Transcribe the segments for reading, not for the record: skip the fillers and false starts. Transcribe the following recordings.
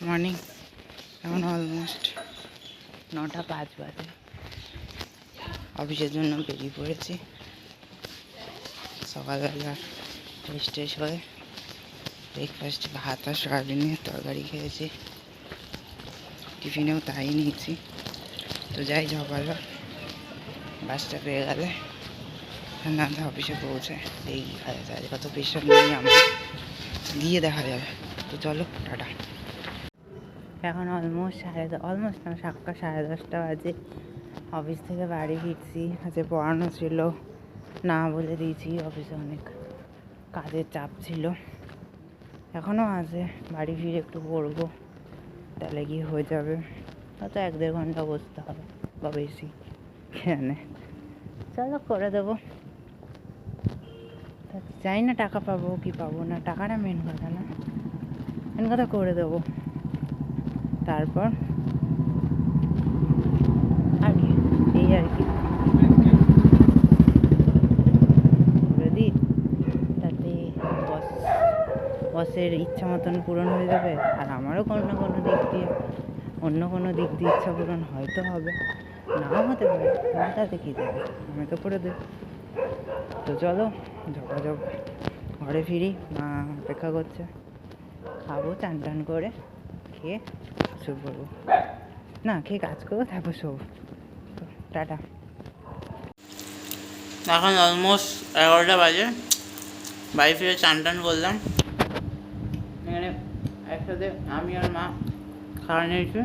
Morning. এখন almost 9:05 বাজে। অফিসের জন্য বেরিয়ে পড়েছি। সকালবেলা ফ্রেশ হয়ে ব্রেকফাস্টে ভাত আর সয়াবিনের তরকারি খেয়েছি, টিফিনেও তাই নিয়েছি। তো যাই সকালবেলা বাসটা পেয়ে গেলে না অফিসে পৌঁছে এই দেখা যায় কত পেশেন্ট নেই আমার, গিয়ে দেখা যাবে। তো চলো টাটা। এখন অলমোস্ট সাতটা 10:30 বাজে। অফিস থেকে বাড়ি ফিরছি। আজকে পড়ানো ছিল না বলে দিয়েছি, অফিসে অনেক কাজের চাপ ছিল, এখনও আছে। বাড়ি ফিরে একটু পড়বো, তাহলে গিয়ে হয়ে যাবে। হয়তো 1-1.5 ঘন্টা বসতে হবে বা বেশি, জানে। চলো করে দেবো। জানি না টাকা পাবো কি পাবো না, টাকাটা মেন কথা না, মেন কথা করে দেবো। তারপর আর কি, এই আর কি যদি তাতে বসের ইচ্ছা মতন পূরণ হয়ে যাবে, আর আমারও কোনো না কোনো দিক দিয়ে ইচ্ছা পূরণ হয়তো হবে, নাও হতে পারে। তাতে কী দেবে, আমি তো করে দেব। তো চলো ঝপাঝপ ঘরে ফিরি, মা অপেক্ষা করছে। খাবো, চান টান করে খেয়ে শুয়ে পড়বো, না খেয়ে কাজ করবো, তারপর শোবো। টাটা। এখন অলমোস্ট 11টা বাজে। বাড়ি ফিরে চান টান করলাম। এখানে একসাথে আমি আর মা খাওয়া নিয়েছি।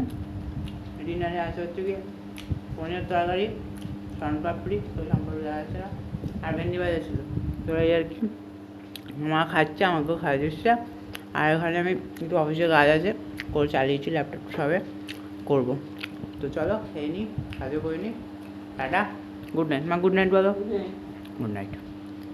ডিনারে আছে হচ্ছে কি পনির তরকারি, শনপাপড়ি, সম্পর্কে আছে আর ভেন্ডি ভাজা ছিল। তো এই আর কি, মা খাচ্ছে, আমাকেও খাওয়া দিচ্ছে। আর এখানে আমি একটু অফিসে কাজ আছে, করে চালিয়েছি, ল্যাপটপ সবে করবো। তো চলো খেয়ে নিই, কাজও করে নিই। Tata, good night. মা গুড নাইট বলো। Good night.